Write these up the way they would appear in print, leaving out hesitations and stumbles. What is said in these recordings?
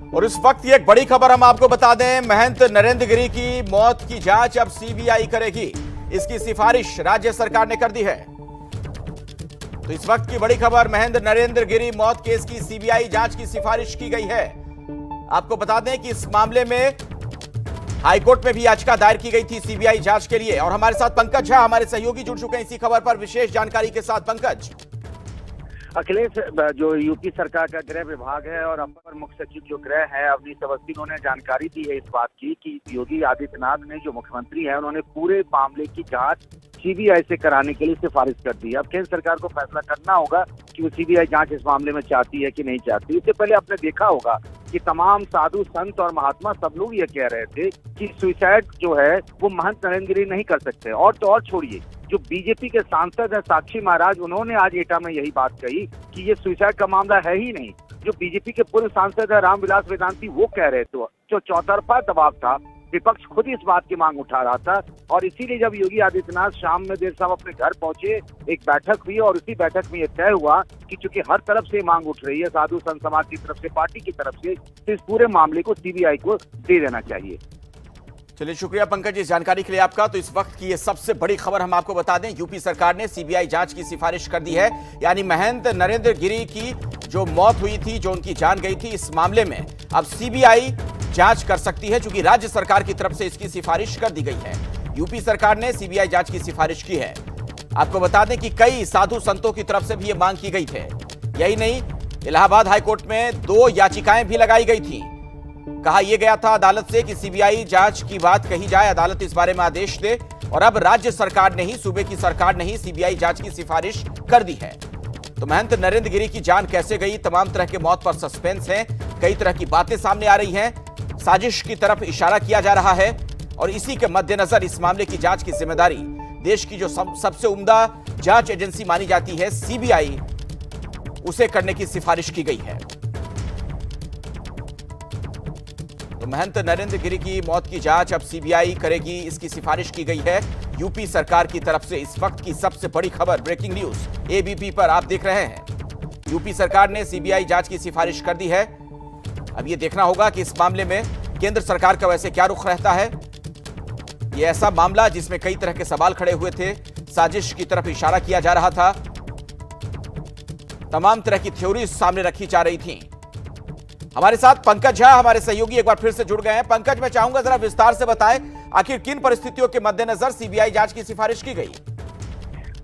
और इस वक्त ये एक बड़ी खबर हम आपको बता दें, महंत नरेंद्र गिरी की मौत की जांच अब सीबीआई करेगी। इसकी सिफारिश राज्य सरकार ने कर दी है। तो इस वक्त की बड़ी खबर, महंत नरेंद्र गिरी मौत केस की सीबीआई जांच की सिफारिश की गई है। आपको बता दें कि इस मामले में हाईकोर्ट में भी याचिका दायर की गई थी सीबीआई जांच के लिए। और हमारे साथ पंकज झा, हमारे सहयोगी, जुड़ चुके हैं इसी खबर पर विशेष जानकारी के साथ। पंकज। अखिलेश, जो यूपी सरकार का गृह विभाग है और अपर मुख्य सचिव जो गृह है अवनीश अवस्थी, उन्होंने जानकारी दी है इस बात की कि योगी आदित्यनाथ ने, जो मुख्यमंत्री हैं, उन्होंने पूरे मामले की जांच सीबीआई से कराने के लिए सिफारिश कर दी है। अब केंद्र सरकार को फैसला करना होगा कि वो सीबीआई जांच इस मामले में चाहती है कि नहीं चाहती। इससे पहले आपने देखा होगा कि तमाम साधु संत और महात्मा सब लोग ये कह रहे थे कि सुसाइड जो है वो महंत नरेंद्र गिरी नहीं कर सकते। और तो और छोड़िए, जो बीजेपी के सांसद है साक्षी महाराज, उन्होंने आज एटा में यही बात कही कि ये सुसाइड का मामला है ही नहीं। जो बीजेपी के पूर्व सांसद है रामविलास वेदांती, वो कह रहे थे। जो चौतरफा दबाव था, विपक्ष खुद इस बात की मांग उठा रहा था। और इसीलिए जब योगी आदित्यनाथ शाम में देर शाम अपने घर पहुंचे, एक बैठक हुई और उसी बैठक में यह तय हुआ कि चूंकि हर तरफ से मांग उठ रही है, साधु संत समाज की तरफ से, पार्टी की तरफ से, तो इस पूरे मामले को सीबीआई को दे देना चाहिए। चलिए, शुक्रिया पंकज इस जानकारी के लिए आपका। तो इस वक्त की ये सबसे बड़ी खबर हम आपको बता दें, यूपी सरकार ने सीबीआई जांच की सिफारिश कर दी है। यानी महंत नरेंद्र गिरी की जो मौत हुई थी, जो उनकी जान गई थी, इस मामले में अब सीबीआई जांच कर सकती है, क्योंकि राज्य सरकार की तरफ से इसकी सिफारिश कर दी गई है। यूपी सरकार ने सीबीआई जांच की सिफारिश की है। आपको बता दें कि कई साधु संतों की तरफ से भी ये मांग की गई थी। यही नहीं, इलाहाबाद हाईकोर्ट में 2 याचिकाएं भी लगाई गई थी। कहा यह गया था अदालत से कि सीबीआई जांच की बात कही जाए, अदालत इस बारे में आदेश दे। और अब राज्य सरकार ने ही, सूबे की सरकार ने ही सीबीआई जांच की सिफारिश कर दी है। तो महंत नरेंद्र गिरी की जान कैसे गई, तमाम तरह के मौत पर सस्पेंस है। कई तरह की बातें सामने आ रही हैं, साजिश की तरफ इशारा किया जा रहा है। और इसी के मद्देनजर इस मामले की जांच की जिम्मेदारी देश की जो सबसे उम्दा जांच एजेंसी मानी जाती है सीबीआई, उसे करने की सिफारिश की गई है। तो महंत नरेंद्र गिरी की मौत की जांच अब सीबीआई करेगी, इसकी सिफारिश की गई है यूपी सरकार की तरफ से। इस वक्त की सबसे बड़ी खबर, ब्रेकिंग न्यूज एबीपी पर आप देख रहे हैं। यूपी सरकार ने सीबीआई जांच की सिफारिश कर दी है। अब यह देखना होगा कि इस मामले में केंद्र सरकार का वैसे क्या रुख रहता है। यह ऐसा मामला जिसमें कई तरह के सवाल खड़े हुए थे, साजिश की तरफ इशारा किया जा रहा था, तमाम तरह की थ्योरीज सामने रखी जा रही थी। हमारे साथ पंकज झा, हमारे सहयोगी, एक बार फिर से जुड़ गए हैं। पंकज, मैं चाहूंगा जरा विस्तार से बताएं, आखिर किन परिस्थितियों के मद्देनजर सीबीआई जांच की सिफारिश की गई।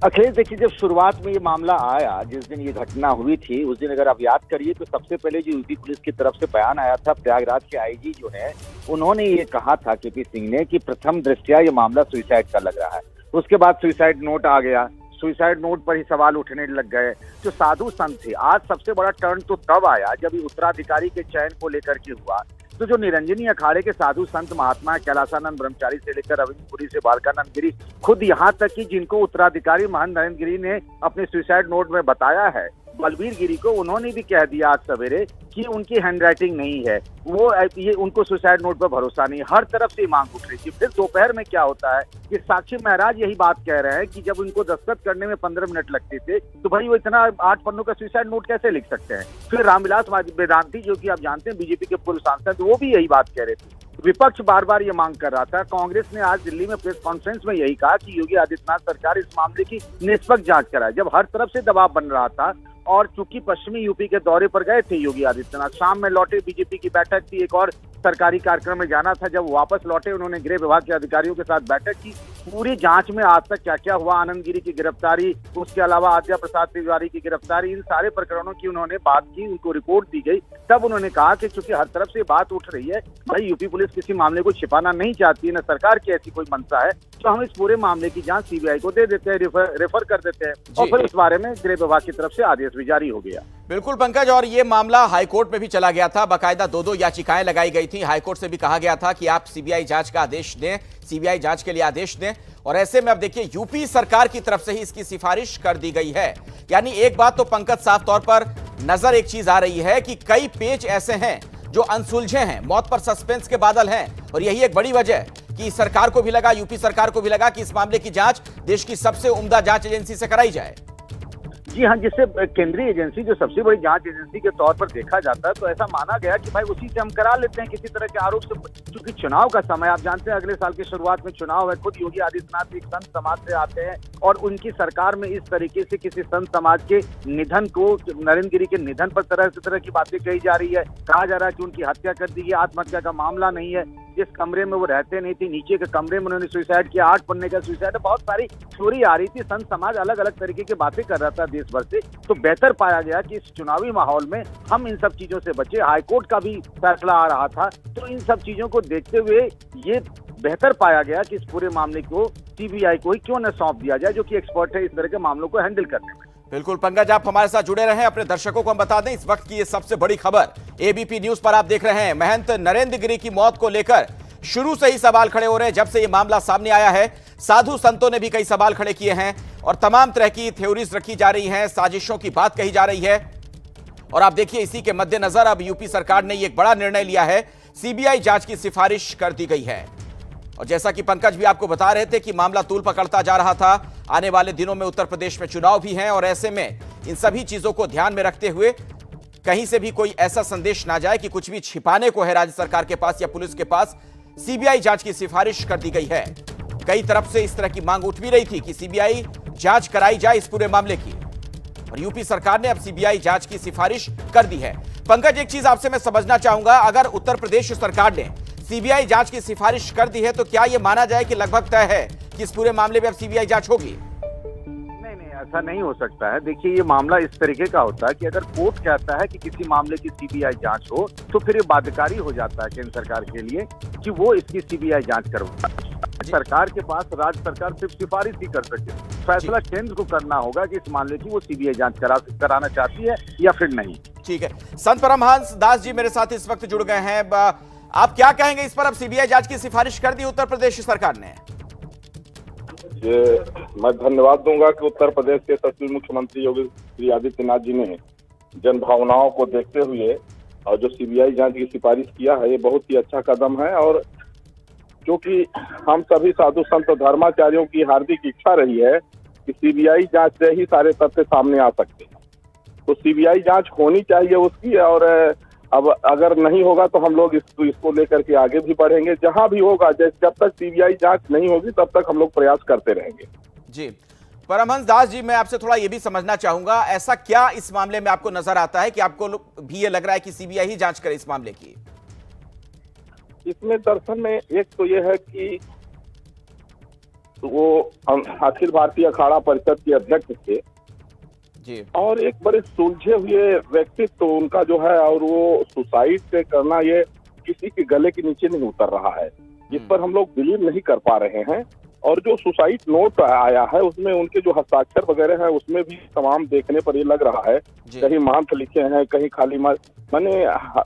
अखिलेश, देखिए, जब शुरुआत में ये मामला आया, जिस दिन ये घटना हुई थी, उस दिन अगर आप याद करिए तो सबसे पहले जो यूपी पुलिस की तरफ से बयान आया था, प्रयागराज के आईजी जो है, उन्होंने ये कहा था केपी सिंह ने कि प्रथम दृष्टया ये मामला सुसाइड का लग रहा है। उसके बाद सुसाइड नोट आ गया, सुसाइड नोट पर ही सवाल उठने लग गए। जो साधु संत थे, आज सबसे बड़ा टर्न तो तब आया जब उत्तराधिकारी के चयन को लेकर के हुआ। तो जो निरंजनी अखाड़े के साधु संत महात्मा कैलासानंद ब्रह्मचारी से लेकर रविंद्रपुरी से बालकानंद गिरी, खुद यहाँ तक कि जिनको उत्तराधिकारी महंत नरेंद्र गिरी ने अपने सुसाइड नोट में बताया है, बलबीर गिरी को, उन्होंने भी कह दिया आज सवेरे कि उनकी हैंडराइटिंग नहीं है, वो ये उनको सुसाइड नोट पर भरोसा नहीं। हर तरफ से मांग उठ रही थी। फिर दोपहर में क्या होता है कि साक्षी महाराज यही बात कह रहे हैं कि जब उनको दस्तखत करने में 15 मिनट लगते थे, तो भाई वो इतना 8 पन्नों का सुसाइड नोट कैसे लिख सकते हैं। फिर रामविलास वेदांती, जो कि आप जानते हैं बीजेपी के पूर्व सांसद, वो भी यही बात कह रहे थे। विपक्ष बार बार ये मांग कर रहा था। कांग्रेस ने आज दिल्ली में प्रेस कॉन्फ्रेंस में यही कहा कि योगी आदित्यनाथ सरकार इस मामले की निष्पक्ष जांच कराए। जब हर तरफ से दबाव बन रहा था, और चूंकि पश्चिमी यूपी के दौरे पर गए थे योगी आदित्यनाथ, शाम में लौटे, बीजेपी की बैठक थी, एक और सरकारी कार्यक्रम में जाना था। जब वापस लौटे, उन्होंने गृह विभाग के अधिकारियों के साथ बैठक की। पूरी जांच में आज तक क्या क्या हुआ, आनंद गिरी की गिरफ्तारी, उसके अलावा आद्या प्रसाद तिवारी की गिरफ्तारी, इन सारे प्रकरणों की उन्होंने बात की, उनको रिपोर्ट दी गई। तब उन्होंने कहा कि चूंकि हर तरफ से बात उठ रही है, भाई यूपी पुलिस किसी मामले को छिपाना नहीं चाहती है, न सरकार की ऐसी कोई मंशा है, तो हम इस पूरे मामले की जांच सीबीआई को दे देते हैं, रेफर कर देते हैं। और फिर इस बारे में गृह विभाग की तरफ से आदेश भी जारी हो गया। बिल्कुल पंकज, और ये मामला हाईकोर्ट में भी चला गया था। बाकायदा 2 याचिकाएं लगाई गई थी। हाईकोर्ट से भी कहा गया था कि आप सीबीआई जांच का आदेश दें, सीबीआई जांच के लिए आदेश दें। और ऐसे में अब देखिए, यूपी सरकार की तरफ से ही इसकी सिफारिश कर दी गई है। यानी एक बात तो पंकज साफ तौर पर नजर एक चीज आ रही है कि कई पेच ऐसे हैं जो अनसुलझे हैं, मौत पर सस्पेंस के बादल हैं। और यही एक बड़ी वजह कि सरकार को भी लगा, यूपी सरकार को भी लगा कि इस मामले की जांच देश की सबसे उम्दा जांच एजेंसी से कराई जाए। जी हाँ, जिससे केंद्रीय एजेंसी जो सबसे बड़ी जांच एजेंसी के तौर पर देखा जाता है, तो ऐसा माना गया कि भाई उसी से हम करा लेते हैं किसी तरह के आरोप से। क्योंकि चुनाव का समय आप जानते हैं, अगले साल की शुरुआत में चुनाव है। खुद योगी आदित्यनाथ एक संत समाज से आते हैं और उनकी सरकार में इस तरीके से किसी संत समाज के निधन को, नरेंद्र गिरी के निधन पर तरह की बातें कही जा रही है। कहा जा रहा है कि उनकी हत्या कर दी गई, आत्महत्या का मामला नहीं है। जिस कमरे में वो रहते नहीं थे, नीचे के कमरे में उन्होंने सुसाइड किया, 8 पन्ने का सुसाइड है। बहुत सारी थ्योरी आ रही थी। संत समाज अलग अलग तरीके की बातें कर रहा था देश भर से। तो बेहतर पाया गया कि इस चुनावी माहौल में हम इन सब चीजों से बचे। हाईकोर्ट का भी फैसला आ रहा था, तो इन सब चीजों को देखते हुए ये बेहतर पाया गया कि इस पूरे मामले को सीबीआई को ही क्यों न सौंप दिया जाए, जो कि एक्सपर्ट है इस तरह के मामलों को हैंडल करने में। बिल्कुल पंकज, आप हमारे साथ जुड़े रहे। अपने दर्शकों को हम बता दें इस वक्त की ये सबसे बड़ी खबर एबीपी न्यूज पर आप देख रहे हैं। महंत नरेंद्र गिरी की मौत को लेकर शुरू से ही सवाल खड़े हो रहे हैं। जब से ये मामला सामने आया है, साधु संतों ने भी कई सवाल खड़े किए हैं और तमाम तरह की थ्योरीज रखी जा रही हैं, साजिशों की बात कही जा रही है। और आप देखिए, इसी के मद्देनजर अब यूपी सरकार ने एक बड़ा निर्णय लिया है। सीबीआई जांच की सिफारिश कर दी गई है। और जैसा कि पंकज भी आपको बता रहे थे कि मामला तूल पकड़ता जा रहा था। आने वाले दिनों में उत्तर प्रदेश में चुनाव भी हैं और ऐसे में इन सभी चीजों को ध्यान में रखते हुए कहीं से भी कोई ऐसा संदेश ना जाए कि कुछ भी छिपाने को है राज्य सरकार के पास या पुलिस के पास, सीबीआई जांच की सिफारिश कर दी गई है। कई तरफ से इस तरह की मांग उठ भी रही थी कि सीबीआई जांच कराई जाए इस पूरे मामले की, और यूपी सरकार ने अब सीबीआई जांच की सिफारिश कर दी है। पंकज, एक चीज आपसे मैं समझना चाहूंगा, अगर उत्तर प्रदेश सरकार ने सीबीआई जांच की सिफारिश कर दी है तो क्या यह माना जाए कि लगभग तय है कि इस पूरे मामले में अब सीबीआई जांच होगी? नहीं, ऐसा नहीं हो सकता है। देखिए, ये मामला इस तरीके का होता है कि अगर कोर्ट कहता है कि किसी मामले की सीबीआई जांच हो, तो फिर ये बाध्यकारी हो जाता है केंद्र सरकार के लिए कि वो इसकी सीबीआई जांच करवाए। सरकार के पास राज्य सरकार सिर्फ सिफारिश ही कर सके। फैसला केंद्र को करना होगा कि इस मामले की वो सीबीआई जांच कराना चाहती है या फिर नहीं। ठीक है, संत परमहंस दास जी मेरे साथ इस वक्त जुड़ गए हैं। आप क्या कहेंगे इस पर? अब सीबीआई जांच की सिफारिश कर दी उत्तर प्रदेश सरकार ने। ये मैं धन्यवाद दूंगा कि उत्तर प्रदेश के यशस्वी मुख्यमंत्री योगी आदित्यनाथ जी ने जन भावनाओं को देखते हुए और जो सीबीआई जांच की सिफारिश किया है, ये बहुत ही अच्छा कदम है। और क्योंकि हम सभी साधु संत धर्माचार्यों की हार्दिक इच्छा रही है कि सीबीआई जांच से ही सारे तथ्य सामने आ सकते हैं, तो सीबीआई जांच होनी चाहिए उसकी। और अब अगर नहीं होगा तो हम लोग इसको लेकर के आगे भी बढ़ेंगे। जहां भी होगा, जब तक सीबीआई जांच नहीं होगी तब तक हम लोग प्रयास करते रहेंगे। जी, परमहंस दास जी, मैं आपसे थोड़ा ये भी समझना चाहूंगा, ऐसा क्या इस मामले में आपको नजर आता है कि आपको भी ये लग रहा है कि सीबीआई ही जांच करे इस मामले की? इसमें दर्शन में एक तो ये है कि वो अखिल भारतीय अखाड़ा परिषद के अध्यक्ष थे जी, और एक बड़े सुलझे हुए व्यक्तित्व तो उनका जो है, और वो सुसाइड से करना ये किसी के गले के नीचे नहीं उतर रहा है, जिस पर हम लोग बिलीव नहीं कर पा रहे हैं। और जो सुसाइड नोट आया है उसमें उनके जो हस्ताक्षर वगैरह है उसमें भी तमाम देखने पर ये लग रहा है, कहीं मंत्र लिखे हैं, कहीं खाली माने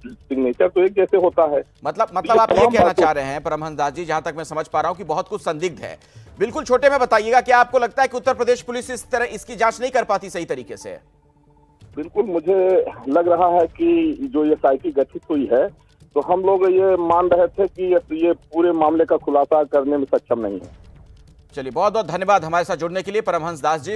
सिग्नेचर तो एक जैसे होता है। मतलब आप ये कहना चाह रहे हैं परमहंस दास जी, जहां तक मैं समझ पा रहा हूं कि बहुत कुछ संदिग्ध है। बिल्कुल छोटे में बताइएगा, क्या आपको लगता है कि उत्तर प्रदेश पुलिस इस तरह इसकी जांच नहीं कर पाती सही तरीके से? बिल्कुल, मुझे लग रहा है कि जो ये एसआईटी गठित हुई है, तो हम लोग ये मान रहे थे कि ये पूरे मामले का खुलासा करने में सक्षम नहीं है। चलिए, बहुत बहुत धन्यवाद हमारे साथ जुड़ने के लिए परमहंस दास जी।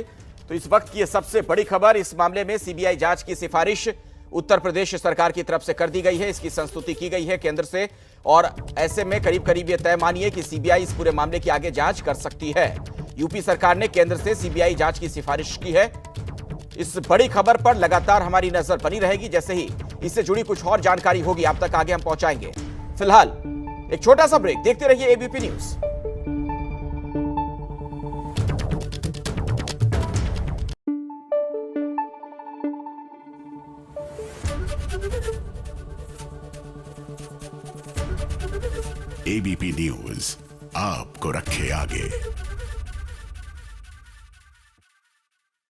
तो इस वक्त की ये सबसे बड़ी खबर, इस मामले में सीबीआई जांच की सिफारिश उत्तर प्रदेश सरकार की तरफ से कर दी गई है। इसकी संस्तुति की गई है केंद्र से, और ऐसे में करीब करीब ये तय मानिए कि सीबीआई इस पूरे मामले की आगे जांच कर सकती है। यूपी सरकार ने केंद्र से सीबीआई जांच की सिफारिश की है। इस बड़ी खबर पर लगातार हमारी नजर बनी रहेगी। जैसे ही इससे जुड़ी कुछ और जानकारी होगी आप तक आगे हम पहुंचाएंगे। फिलहाल एक छोटा सा ब्रेक, देखते रहिए एबीपी न्यूज। एबीपी न्यूज आपको रखे आगे।